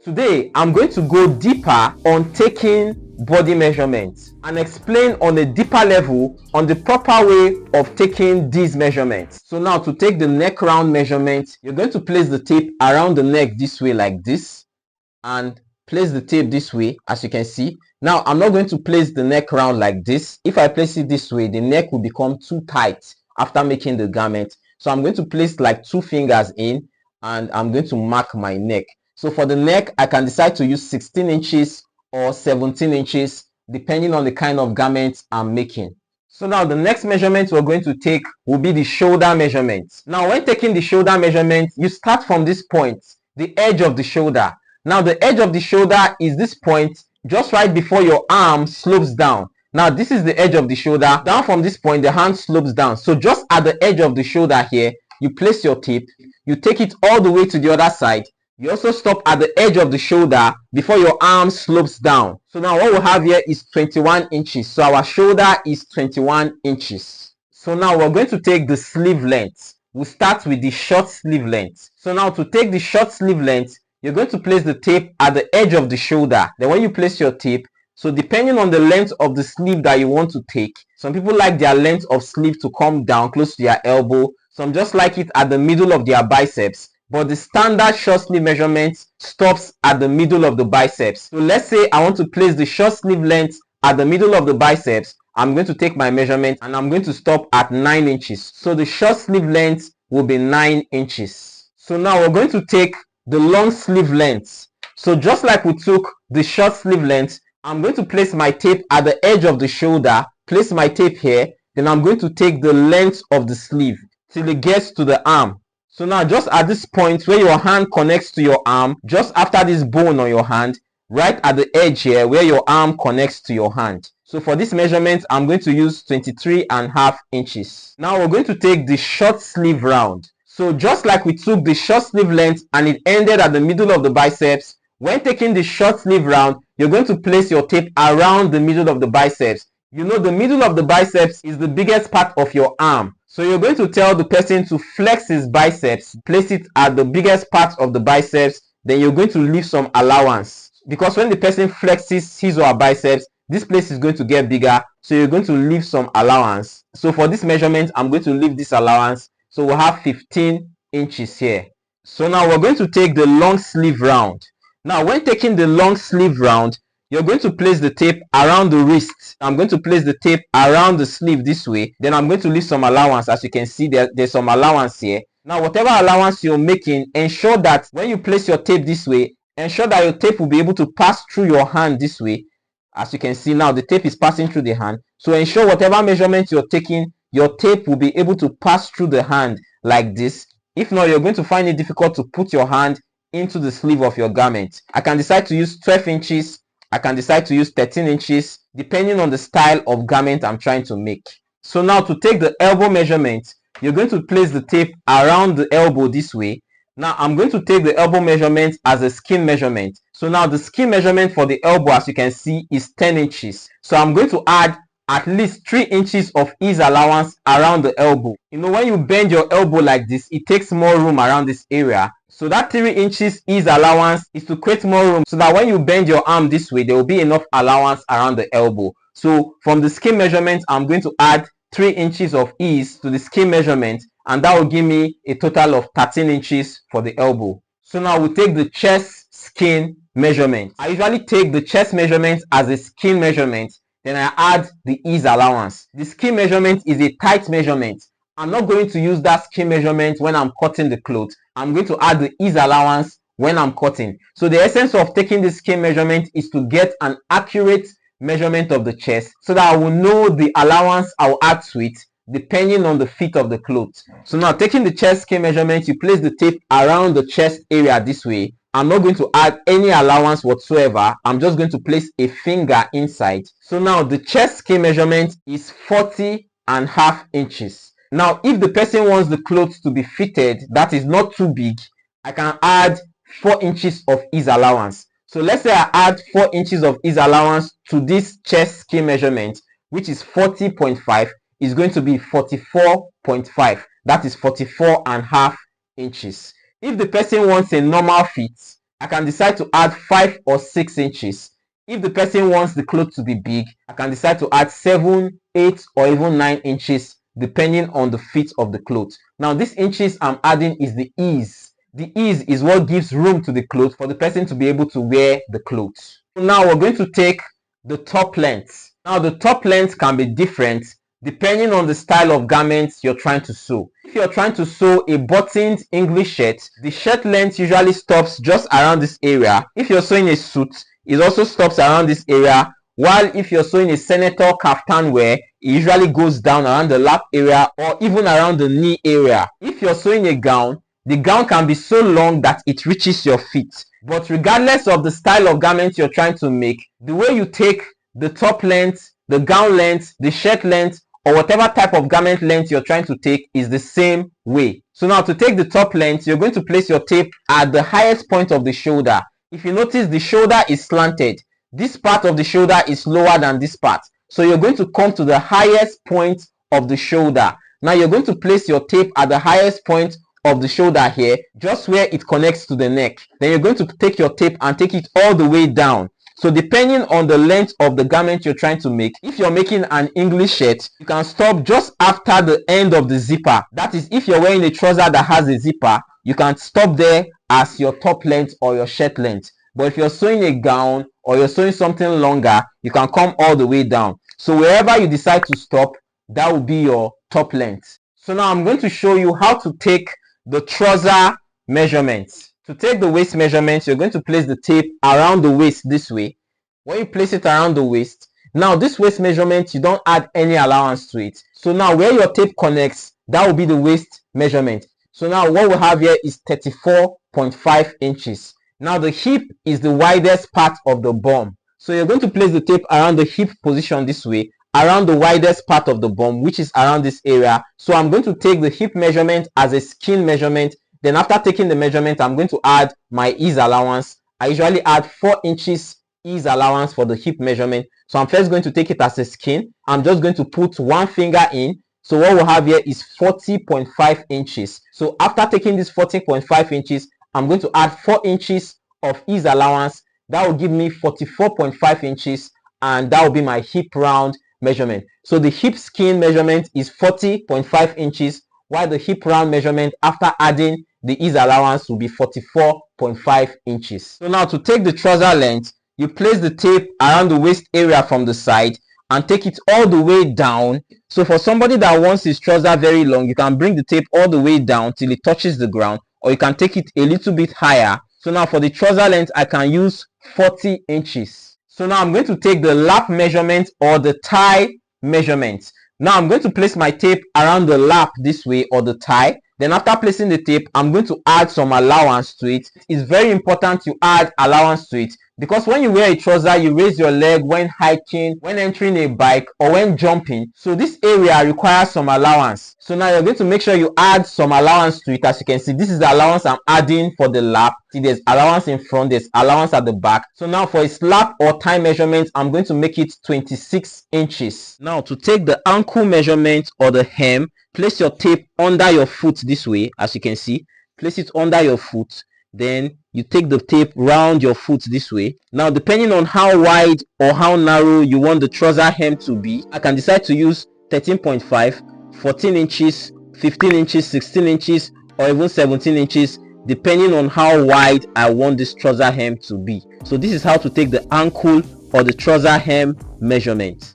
Today, I'm going to go deeper on taking body measurements and explain on a deeper level on the proper way of taking these measurements. So now to take the neck round measurement, you're going to place the tape around the neck this way like this and place the tape this way, as you can see. Now, I'm not going to place the neck round like this. If I place it this way, the neck will become too tight after making the garment. So I'm going to place like 2 fingers in and I'm going to mark my neck. So for the neck, I can decide to use 16 inches or 17 inches depending on the kind of garment I'm making. So now the next measurement we're going to take will be the shoulder measurement. Now when taking the shoulder measurement, you start from this point, the edge of the shoulder. Now the edge of the shoulder is this point just right before your arm slopes down. Now this is the edge of the shoulder. Down from this point, the hand slopes down. So just at the edge of the shoulder here, you place your tape. You take it all the way to the other side. You also stop at the edge of the shoulder before your arm slopes down. So now what we have here is 21 inches. So our shoulder is 21 inches. So now we're going to take the sleeve length. We'll start with the short sleeve length. So now to take the short sleeve length, you're going to place the tape at the edge of the shoulder. Then when you place your tape, so depending on the length of the sleeve that you want to take, some people like their length of sleeve to come down close to their elbow. Some just like it at the middle of their biceps. But the standard short sleeve measurement stops at the middle of the biceps. So let's say I want to place the short sleeve length at the middle of the biceps. I'm going to take my measurement and I'm going to stop at 9 inches. So the short sleeve length will be 9 inches. So now we're going to take the long sleeve length. So just like we took the short sleeve length, I'm going to place my tape at the edge of the shoulder, place my tape here, then I'm going to take the length of the sleeve till it gets to the arm. So now just at this point where your hand connects to your arm, just after this bone on your hand, right at the edge here where your arm connects to your hand. So for this measurement, I'm going to use 23.5 inches. Now we're going to take the short sleeve round. So just like we took the short sleeve length and it ended at the middle of the biceps, when taking the short sleeve round, you're going to place your tape around the middle of the biceps. You know, the middle of the biceps is the biggest part of your arm. So you're going to tell the person to flex his biceps, place it at the biggest part of the biceps, then you're going to leave some allowance. Because when the person flexes his or her biceps, this place is going to get bigger, so you're going to leave some allowance. So for this measurement, I'm going to leave this allowance. So we'll have 15 inches here. So now we're going to take the long sleeve round. Now when taking the long sleeve round, you're going to place the tape around the wrist. I'm going to place the tape around the sleeve this way. Then I'm going to leave some allowance. As you can see, there's some allowance here. Now, whatever allowance you're making, ensure that when you place your tape this way, ensure that your tape will be able to pass through your hand this way. As you can see now, the tape is passing through the hand. So ensure whatever measurement you're taking, your tape will be able to pass through the hand like this. If not, you're going to find it difficult to put your hand into the sleeve of your garment. I can decide to use 12 inches. I can decide to use 13 inches depending on the style of garment I'm trying to make. So now to take the elbow measurement, you're going to place the tape around the elbow this way. Now I'm going to take the elbow measurement as a skin measurement. So now the skin measurement for the elbow, as you can see, is 10 inches. So I'm going to add at least 3 inches of ease allowance around the elbow. You know, when you bend your elbow like this, it takes more room around this area. So that 3 inches ease allowance is to create more room so that when you bend your arm this way, there will be enough allowance around the elbow. So from the skin measurement, I'm going to add 3 inches of ease to the skin measurement, and that will give me a total of 13 inches for the elbow. So now we'll take the chest skin measurement. I usually take the chest measurement as a skin measurement, then I add the ease allowance. The skin measurement is a tight measurement. I'm not going to use that skin measurement when I'm cutting the clothes. I'm going to add the ease allowance when I'm cutting. So the essence of taking the skin measurement is to get an accurate measurement of the chest so that I will know the allowance I'll add to it depending on the fit of the clothes. So now taking the chest skin measurement, you place the tape around the chest area this way. I'm not going to add any allowance whatsoever. I'm just going to place a finger inside. So now the chest skin measurement is 40.5 inches. Now, if the person wants the clothes to be fitted, that is not too big, I can add 4 inches of ease allowance. So let's say I add 4 inches of ease allowance to this chest skin measurement, which is 40.5, is going to be 44.5. That is 44.5 inches. If the person wants a normal fit, I can decide to add 5 or 6 inches. If the person wants the cloth to be big, I can decide to add 7, 8 or even 9 inches depending on the fit of the cloth. Now this inches I'm adding is the ease. The ease is what gives room to the cloth for the person to be able to wear the clothes. Now we're going to take the top length. Now the top length can be different depending on the style of garments you're trying to sew. If you're trying to sew a buttoned English shirt, the shirt length usually stops just around this area. If you're sewing a suit, it also stops around this area, while if you're sewing a senator kaftan wear, it usually goes down around the lap area or even around the knee area. If you're sewing a gown, the gown can be so long that it reaches your feet. But regardless of the style of garment you're trying to make, the way you take the top length, the gown length, the shirt length, or whatever type of garment length you're trying to take is the same way. So now to take the top length, you're going to place your tape at the highest point of the shoulder. If you notice, the shoulder is slanted. This part of the shoulder is lower than this part. So you're going to come to the highest point of the shoulder. Now you're going to place your tape at the highest point of the shoulder here, just where it connects to the neck. Then you're going to take your tape and take it all the way down. So depending on the length of the garment you're trying to make, if you're making an English shirt, you can stop just after the end of the zipper. That is, if you're wearing a trouser that has a zipper, you can stop there as your top length or your shirt length. But if you're sewing a gown or you're sewing something longer, you can come all the way down. So wherever you decide to stop, that will be your top length. So now I'm going to show you how to take the trouser measurements. To take the waist measurements, you're going to place the tape around the waist this way. When you place it around the waist, now this waist measurement, you don't add any allowance to it. So now where your tape connects, that will be the waist measurement. So now what we have here is 34.5 inches. Now the hip is the widest part of the bum. So you're going to place the tape around the hip position this way, around the widest part of the bum, which is around this area. So I'm going to take the hip measurement as a skin measurement. Then after taking the measurement, I'm going to add my ease allowance. I usually add 4 inches ease allowance for the hip measurement. So I'm first going to take it as a skin. I'm just going to put one finger in. So what we'll have here is 40.5 inches. So after taking this 40.5 inches, I'm going to add 4 inches of ease allowance. That will give me 44.5 inches, and that will be my hip round measurement. So the hip skin measurement is 40.5 inches, while the hip round measurement after adding the ease allowance will be 44.5 inches. So now to take the trouser length, you place the tape around the waist area from the side and take it all the way down. So for somebody that wants his trouser very long, you can bring the tape all the way down till it touches the ground, or you can take it a little bit higher. So now for the trouser length, I can use 40 inches. So now I'm going to take the lap measurement or the thigh measurement. Now I'm going to place my tape around the lap this way, or the thigh. Then after placing the tape, I'm going to add some allowance to it. It's very important you add allowance to it, because when you wear a trouser, you raise your leg when hiking, when entering a bike, or when jumping. So this area requires some allowance. So now you're going to make sure you add some allowance to it. As you can see, this is the allowance I'm adding for the lap. See, there's allowance in front, there's allowance at the back. So now for its lap or thigh measurement, I'm going to make it 26 inches. Now to take the ankle measurement or the hem, place your tape under your foot this way. As you can see, place it under your foot. Then you take the tape round your foot this way. Now depending on how wide or how narrow you want the trouser hem to be, I can decide to use 13.5, 14 inches, 15 inches, 16 inches, or even 17 inches, depending on how wide I want this trouser hem to be. So this is how to take the ankle or the trouser hem measurement.